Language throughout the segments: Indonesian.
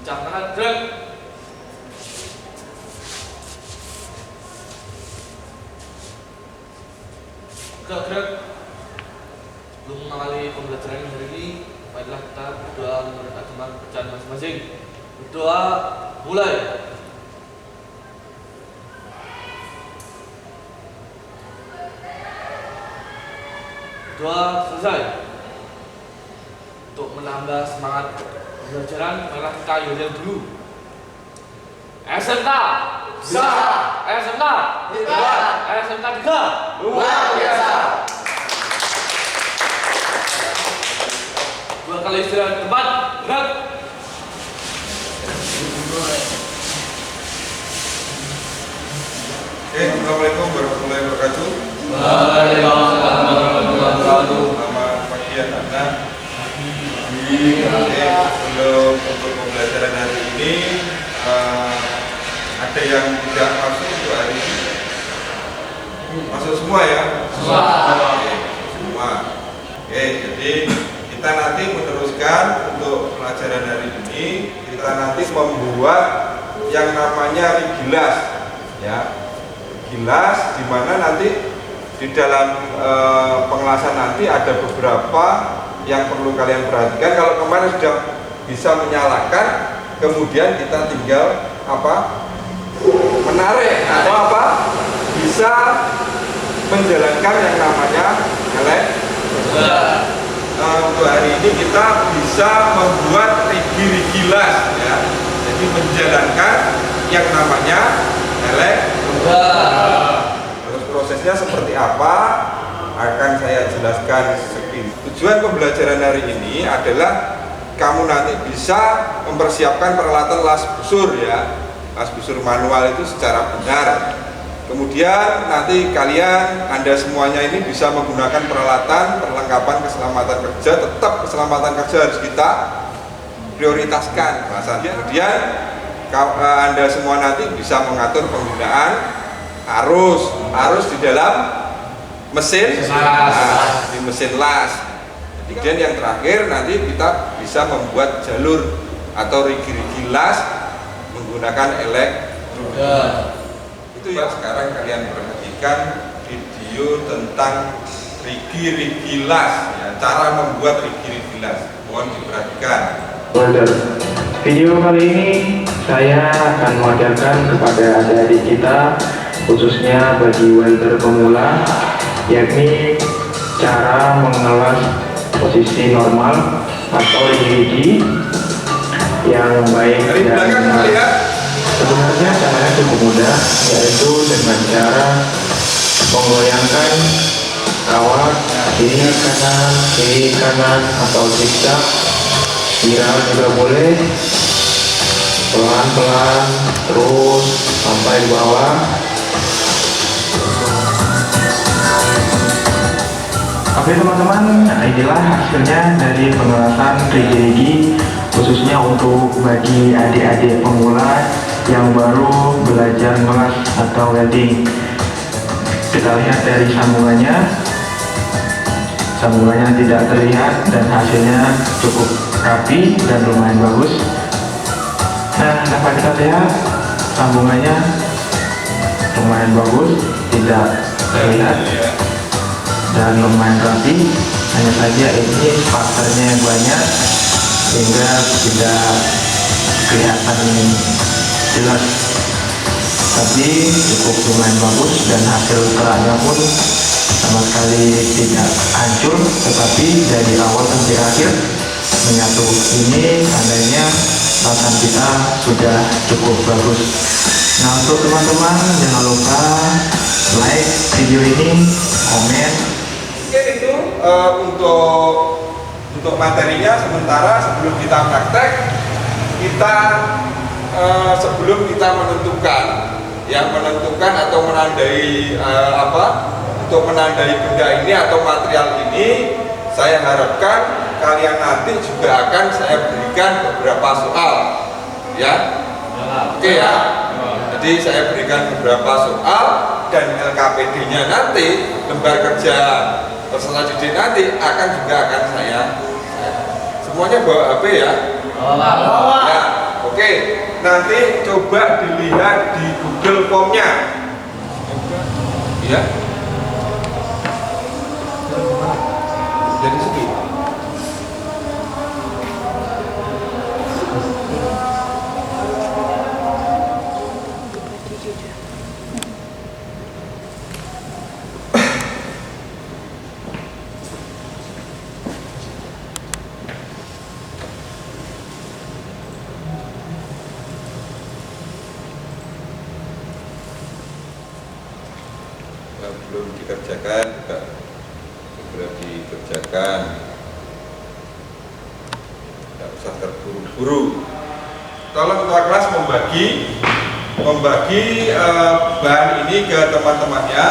Jam tangan gerak. Gerak. Belum mengawali pembelajaran hari ini, marilah kita berdoa menurut agama bacaan masing-masing. Berdoa mulai. Doa selesai. Untuk menambah semangat pembelajaran, marilah kita yel dulu. SMK Bisa. SMK Hebat. SMK 3 Luar biasa. Dua kali istirahat tempat gerak. Assalamualaikum warahmatullahi wabarakatuh. Waalaikumsalam warahmatullahi wabarakatuh. Selamat pagi anak-anak. Sebelum untuk pembelajaran hari ini, ada yang tidak masuk untuk hari ini? Masuk semua ya? Semua. Oke, semua. Oke, jadi kita nanti meneruskan untuk pelajaran hari ini. Kita nanti membuat yang namanya rigilas, ya. Rigilas, di mana nanti di dalam pengelasan nanti ada beberapa yang perlu kalian perhatikan. Kalau kemarin sudah bisa menyalakan, kemudian kita tinggal menarik atau bisa menjalankan yang namanya untuk hari ini kita bisa membuat rigilas, ya. Jadi menjalankan yang namanya Terus prosesnya seperti apa akan saya jelaskan sekian. Tujuan pembelajaran hari ini adalah kamu nanti bisa mempersiapkan peralatan las busur, ya. Las busur manual itu secara benar. Kemudian nanti Anda semuanya ini bisa menggunakan perlengkapan keselamatan kerja. Tetap keselamatan kerja harus kita prioritaskan. Kemudian Anda semua nanti bisa mengatur penggunaan arus di dalam mesin di mesin las. Kemudian yang terakhir nanti kita bisa membuat jalur atau rigi las menggunakan itu ya. Sekarang kalian perhatikan video tentang rigi las, ya, cara membuat rigi las. Mohon diperhatikan. Video kali ini saya akan mengajarkan kepada adik-adik kita, khususnya bagi welder pemula, yakni cara mengelas posisi normal atau rigi yang baik dan benar. Sebenarnya caranya cukup mudah, yaitu dengan cara menggoyangkan kawat kiri kanan atau zigzag, spiral juga boleh, pelan-pelan terus sampai di bawah. Oke teman-teman, nah inilah hasilnya dari pengelasan rigi-rigi, khususnya untuk bagi adik-adik pemula yang baru belajar mengelas atau welding. Kita lihat dari sambungannya tidak terlihat dan hasilnya cukup rapi dan lumayan bagus. Nah, dapat kita lihat sambungannya lumayan bagus, tidak terlihat dan lumayan rapi. Hanya saja ini partnernya yang banyak sehingga tidak kelihatan jelas, tapi cukup lumayan bagus dan hasil keraknya pun sama sekali tidak hancur, tetapi dari awal sampai akhir menyatu. Ini tandanya lasan kita sudah cukup bagus. Nah, untuk teman-teman jangan lupa like video ini, komen. Oke, itu untuk materinya. Sementara sebelum kita praktek, sebelum kita menentukan atau menandai untuk menandai benda ini atau material ini, saya harapkan kalian nanti juga akan saya berikan beberapa soal, ya. Oke ya. Jadi saya berikan beberapa soal dan LKPD-nya nanti, lembar kerja peserta didik nanti akan saya semuanya bawa HP ya. Ya, oke Oke, nanti coba dilihat di Google Form-nya. Ya. Dari situ. Belum dikerjakan, segera dikerjakan. Tidak usah terburu-buru. Tolong ketua kelas membagi bahan ini ke teman-temannya.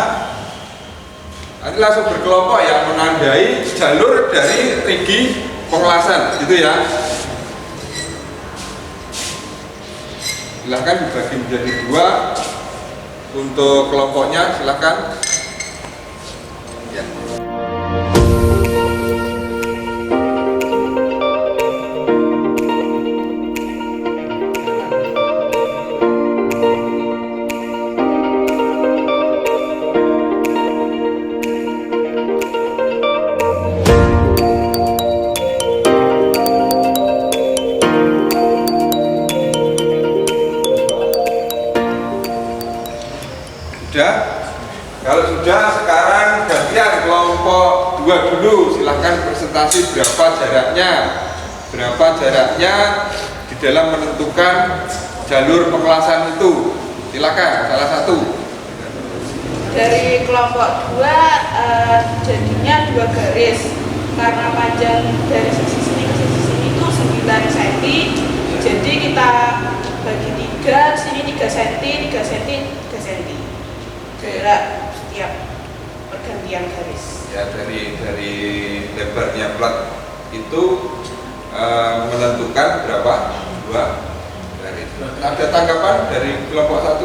Nanti langsung berkelompok yang menandai jalur dari rigi pengelasan, gitu ya. Silahkan dibagi menjadi 2. Untuk kelompoknya silahkan. Ya. Sudah? Kalau sudah, sekarang gantian kelompok 2 dulu. Silahkan presentasi berapa jaraknya di dalam menentukan jalur pengelasan itu. Silahkan, salah satu. Dari kelompok 2 jadinya 2 garis karena panjang dari sisi sini ke sisi sini itu 9 cm. Jadi kita bagi 3, sini 3 cm, 3 cm, 3 cm. Jarak setiap pergantian garis. Ya, dari lebarnya plat itu menentukan berapa? 2 garis. Ada tanggapan dari kelompok 1?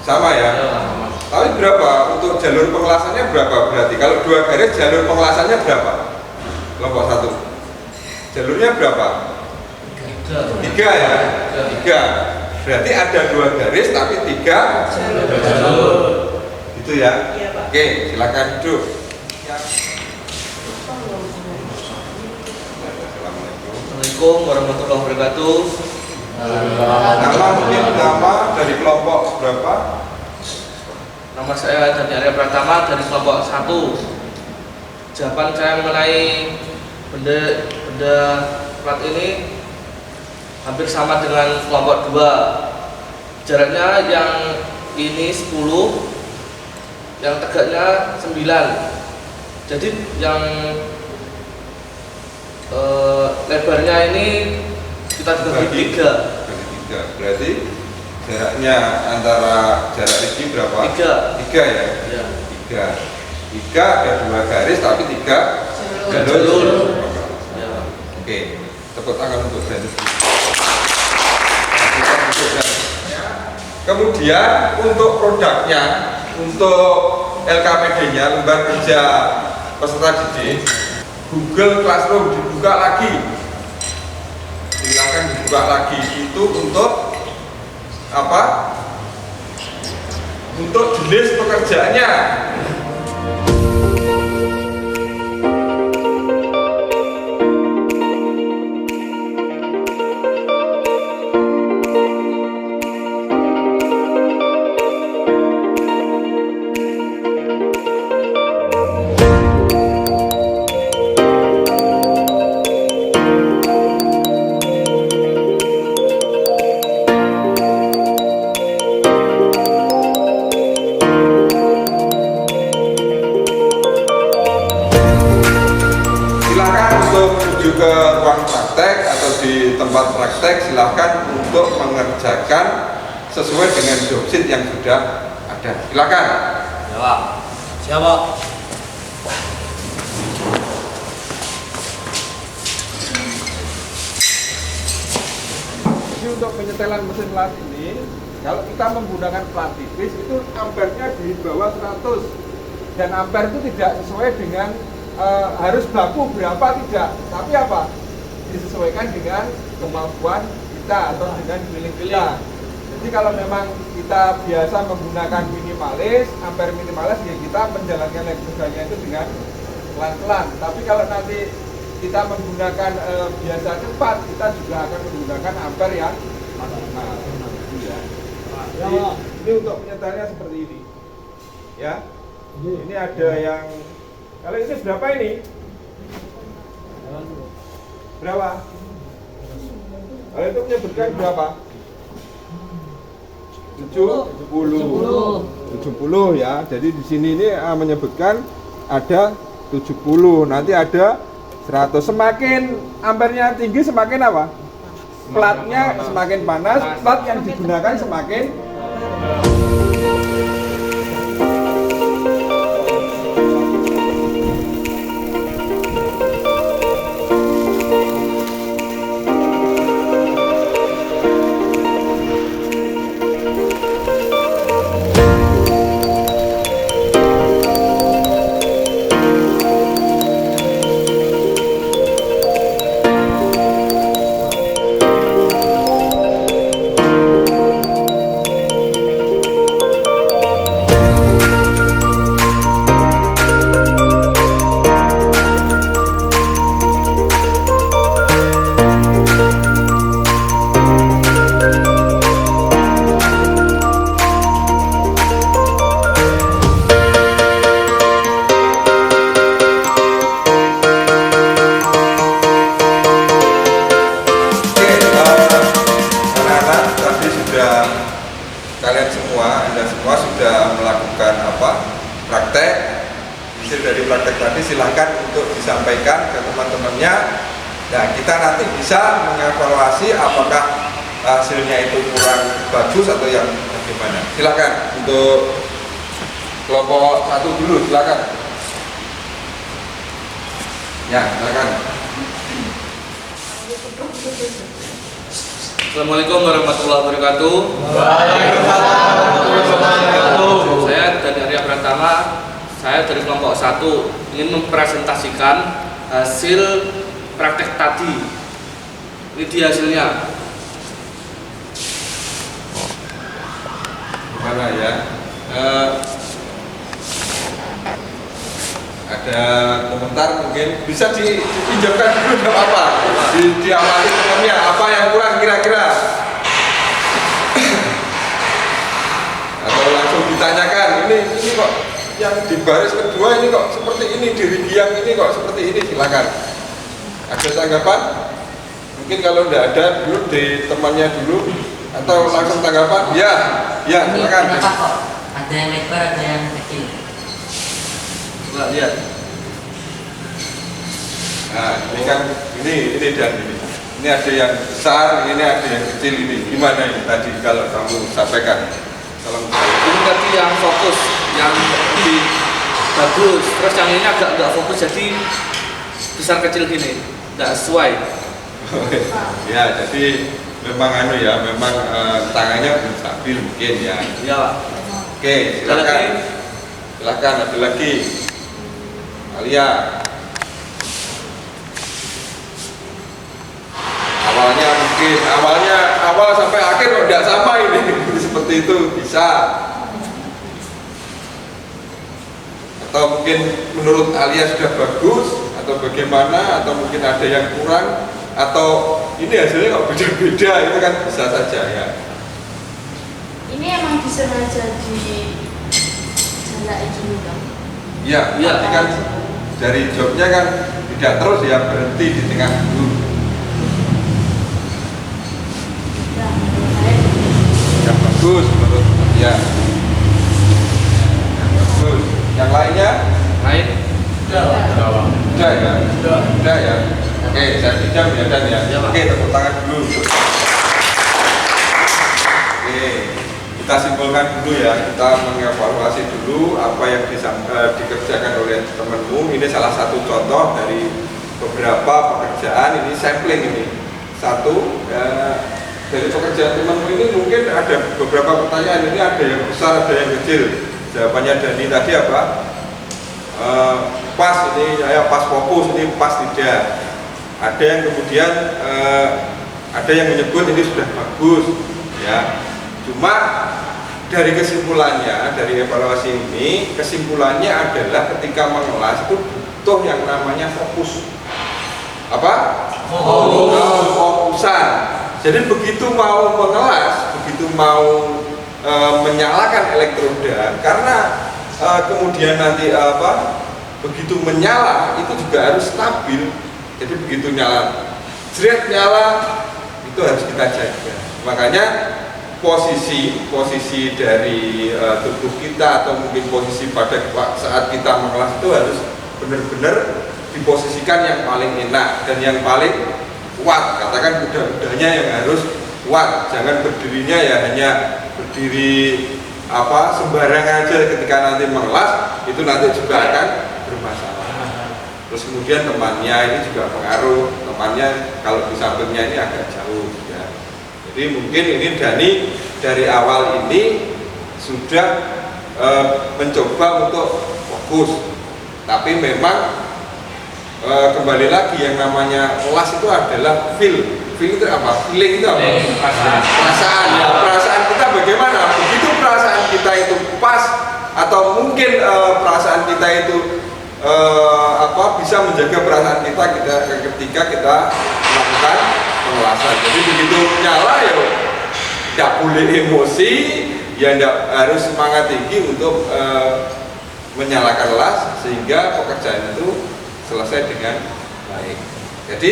Sama ya? Sama. Tapi berapa untuk jalur pengelasannya berapa berarti? Kalau 2 garis jalur pengelasannya berapa? Kelompok 1. Jalurnya berapa? 3 ya? 3. Berarti ada 2 garis tapi 3 jalur. Gitu ya? Iya, Pak. Oke, silakan duduk. Assalamualaikum warahmatullahi wabarakatuh. Nama dari kelompok berapa? Nama saya Dani Arya Pratama dari kelompok 1. Jawaban saya mengenai benda plat ini hampir sama dengan kelompok 2. Jaraknya yang ini 10, yang tegaknya 9. Jadi yang lebarnya ini kita bagi 3. Berarti jaraknya antara jarak rigi berapa? 3. 3 ya? Ya. 3 ada 2 garis tapi 3 jalur. Ya. Oke, tepuk tangan untuk Dani. Kemudian untuk produknya, untuk LKPD-nya, lembar kerja peserta didik, Google Classroom dibuka lagi. Silakan dibuka lagi. Itu untuk apa? Untuk jenis pekerjaannya. Ke ruang praktek atau di tempat praktek, silahkan untuk mengerjakan sesuai dengan job sheet yang sudah ada. Silakan. Ya, Pak. Siapa? Jadi untuk penyetelan mesin lat ini, kalau kita menggunakan plat tipis itu ampernya di bawah 100 dan ampere itu tidak sesuai dengan harus baku berapa, tidak, tapi apa? disesuaikan dengan kemampuan kita atau dengan feeling kita. Jadi kalau memang kita biasa menggunakan minimalis, ampere minimalis, ya kita menjalankan eksosanya itu dengan pelan-pelan. Tapi kalau nanti kita menggunakan biasa cepat, kita juga akan menggunakan ampere yang maksimal. Ya. Ini untuk penyetarnya seperti ini. Ya. Ini ada yang, kalau ini berapa ini? Berapa? Kalau itu menyebutkan berapa? 70 ya. Jadi di sini ini menyebutkan ada 70. Nanti ada 100. Semakin ampernya tinggi semakin apa? Platnya semakin panas, plat yang digunakan semakin praktek. Hasil dari praktek tadi silahkan untuk disampaikan ke teman-temannya. Nah, kita nanti bisa mengevaluasi apakah hasilnya itu kurang bagus atau yang bagaimana. Silakan untuk kelompok 1 dulu, silakan. Ya, silakan. Assalamualaikum warahmatullahi wabarakatuh. Saya dari Arya Pratama. Saya dari kelompok 1 ingin mempresentasikan hasil praktek tadi. Ini dia hasilnya. Gimana ya? Ada komentar mungkin bisa dipinjamkan dulu, nggak apa-apa. Diawali temannya apa yang kurang kira-kira, atau langsung ditanyakan ini kok yang di baris kedua ini kok seperti ini, di rigi yang ini kok seperti ini, silakan. Ada tanggapan? Mungkin kalau tidak ada dulu di temannya dulu, atau langsung tanggapan? Ya silakan. Ada yang lebar, ada yang kecil. Coba lihat. Nah, ini kan ini dan ini. Ini ada yang besar, ini ada yang kecil ini. Gimana ini tadi kalau kamu sampaikan? Ini tadi yang fokus, yang lebih bagus. Terus yang ini agak nggak fokus, jadi besar kecil gini, nggak sesuai. Ya, jadi memang memang tangannya belum stabil mungkin ya. Iya, Pak. Oke, silakan. Silakan, ada lagi. Alia. Awal sampai akhir kok tidak sama ini. Seperti itu bisa. Atau mungkin menurut Alia sudah bagus atau bagaimana, atau mungkin ada yang kurang, atau ini hasilnya kok beda-beda, itu kan bisa saja ya. Ini emang disengaja di jarak ini kan? Iya, nanti kan dari jobnya kan tidak terus ya, berhenti di tengah dulu. Yang bagus menurut ya. Yang bagus. Yang lainnya? Lain. Sudah ya. Sudah ya. Oke, saya pinjam ya Dan ya. Oke, tepuk tangan dulu. Oke, kita simpulkan dulu ya. Kita mengevaluasi dulu apa yang dikerjakan oleh temanmu. Ini salah satu contoh dari beberapa pekerjaan. Ini sampling ini. Satu. Dari pekerjaan temanmu ini mungkin ada beberapa pertanyaan. Ini ada yang besar, ada yang kecil. Jawabannya Dani tadi apa? Pas ini, pas fokus, ini pas tidak. Ada yang kemudian ada yang menyebut ini sudah bagus, ya. Cuma dari kesimpulannya, dari evaluasi ini, kesimpulannya adalah ketika mengelas itu butuh yang namanya fokus. Apa? Fokusan. Jadi begitu mau mengelas, begitu mau menyalakan elektroda, karena kemudian nanti begitu menyala itu juga harus stabil. Jadi begitu nyala, jret nyala, itu harus kita jaga. Makanya posisi dari tubuh kita atau mungkin posisi pada saat kita mengelas itu harus benar-benar diposisikan yang paling enak dan yang paling kuat. Katakan kuda-kudanya yang harus kuat, jangan berdirinya ya hanya berdiri sembarangan aja ketika nanti mengelas, itu nanti juga akan bermasalah. Terus kemudian temannya ini juga pengaruh, temannya kalau di sampingnya ini agak jauh ya. Jadi mungkin ini Dani dari awal ini sudah mencoba untuk fokus, tapi memang kembali lagi yang namanya kelas itu adalah feel itu apa? Feeling itu apa? Perasaan ya. Perasaan kita bagaimana? Begitu perasaan kita itu pas atau mungkin perasaan kita itu bisa menjaga perasaan kita ketika kita melakukan pengelasan. Jadi begitu nyala ya tidak boleh emosi, ya tidak harus semangat tinggi untuk menyalakan las sehingga pekerjaan itu selesai dengan baik. Jadi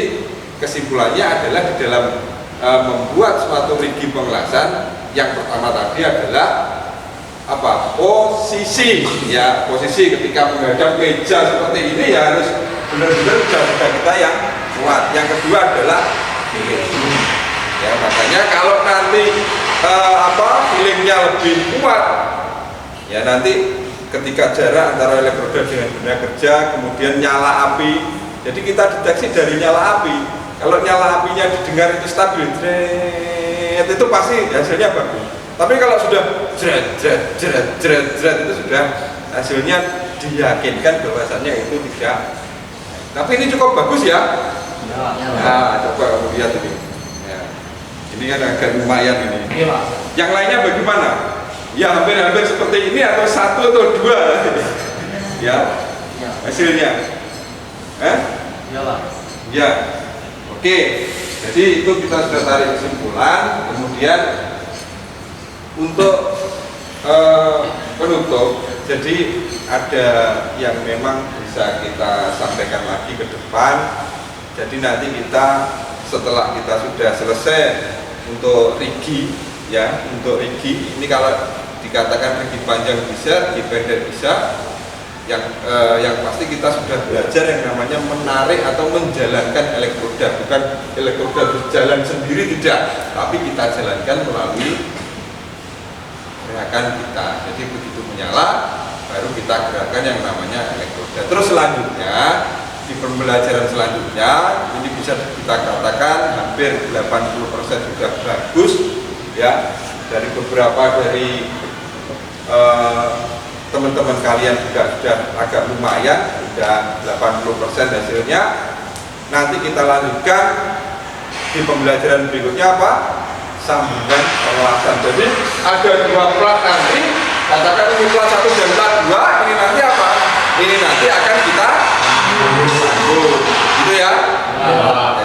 kesimpulannya adalah di dalam membuat suatu rigi pengelasan, yang pertama tadi adalah posisi ya, posisi ketika menghadap meja seperti ini ya harus benar-benar jaga kita yang kuat. Yang kedua adalah feeling ya, makanya kalau nanti feelingnya lebih kuat ya, nanti ketika jarak antara elektroda dengan benda kerja kemudian nyala api, jadi kita deteksi dari nyala api. Kalau nyala apinya didengar itu stabil, itu pasti hasilnya bagus. Tapi kalau sudah jret itu sudah hasilnya diyakinkan bahwasannya itu tidak. Tapi ini cukup bagus ya. Nah, coba kamu lihat ini. Ya. Ini kan agak lumayan ini. Yang lainnya bagaimana? Ya hampir-hampir seperti ini atau satu atau dua ya hasilnya. Ya. Oke. Jadi itu kita sudah tarik kesimpulan. Kemudian untuk penutup, jadi ada yang memang bisa kita sampaikan lagi ke depan. Jadi nanti kita setelah kita sudah selesai untuk rigi ya, untuk rigi ini kalau dikatakan rigi panjang bisa, rigi pendek bisa, yang pasti kita sudah belajar yang namanya menarik atau menjalankan elektroda, bukan elektroda berjalan sendiri tidak, tapi kita jalankan melalui gerakan kita. Jadi begitu menyala baru kita gerakan yang namanya elektroda. Terus selanjutnya di pembelajaran selanjutnya ini bisa kita katakan hampir 80% sudah bagus ya. Dari beberapa dari teman-teman kalian juga sudah agak lumayan, sudah 80% hasilnya. Nanti kita lanjutkan di pembelajaran berikutnya apa? Sambungan pengelasan. Jadi ada dua plat nanti, katakan ini plat 1 dan plat 2, ini nanti apa? Ini nanti akan kita sambung, gitu ya.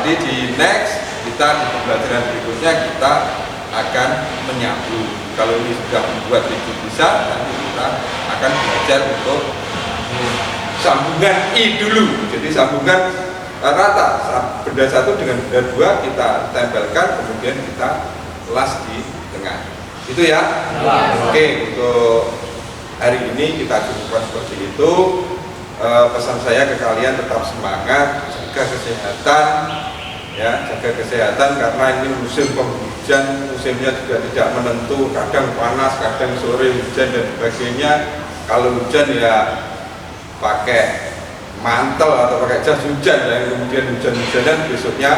Jadi di next kita di pembelajaran berikutnya kita akan menyambung. Kalau ini sudah membuat rigi bisa, nanti kita akan belajar untuk sambungan I dulu. Jadi sambungan rata benda 1 dengan benda 2 kita tempelkan, kemudian kita las di tengah. Itu ya. Oke, untuk hari ini kita cukupkan seperti itu. Pesan saya ke kalian tetap semangat, jaga kesehatan ya, jaga kesehatan karena ini musim penghujan, musimnya juga tidak menentu, kadang panas, kadang sore hujan dan sebagainya. Kalau hujan ya pakai mantel atau pakai jas hujan dan kemudian hujan-hujanan besoknya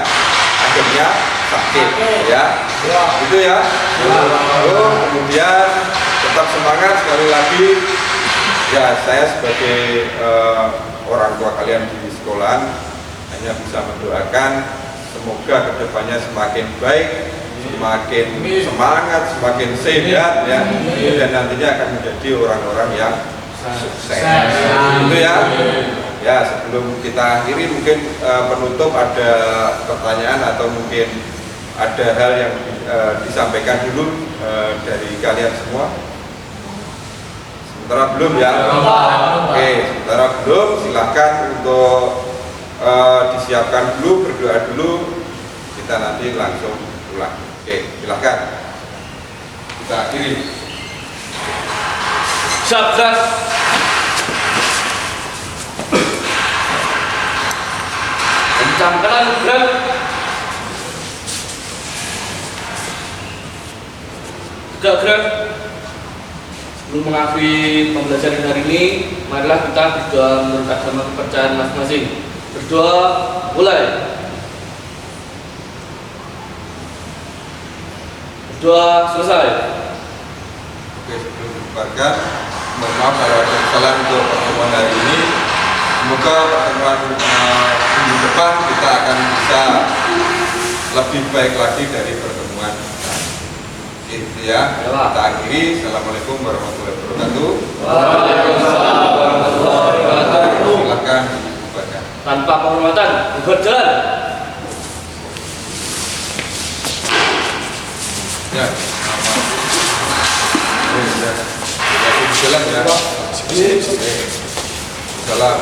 akhirnya sakit ya. Itu ya. Kemudian tetap semangat sekali lagi. Ya, saya sebagai orang tua kalian di sekolahan hanya bisa mendoakan semoga kedepannya semakin baik, semakin semangat, semakin sehat ya, dan nantinya akan menjadi orang-orang yang sukses. Itu ya. Ya, sebelum kita akhiri mungkin penutup ada pertanyaan atau mungkin ada hal yang disampaikan dulu dari kalian semua. Sementara belum ya. Oke, sementara belum, silahkan untuk disiapkan dulu, berdoa dulu. Kita nanti langsung pulang. Oke, silahkan. Kita akhiri. Sabdas. Kencangkan gerak. Gerak. Sebelum mengakhiri pembelajaran hari ini, marilah kita berdoa menurut agama kepercayaan masing-masing. Berdoa, mulai. Berdoa selesai. Oke, sebelum dibubarkan, mohon maaf kalau ada kesalahan untuk pertemuan hari ini. Semoga pertemuan minggu depan kita akan bisa lebih baik lagi dari pertemuan itu ya. Kita akhiri. Assalamualaikum warahmatullahi wabarakatuh. Waalaikumsalam warahmatullahi wabarakatuh. Silakan dibubarkan. Tanpa penghormatan, bubar jalan. Ya, sama. Ya, jalan ya. Salam.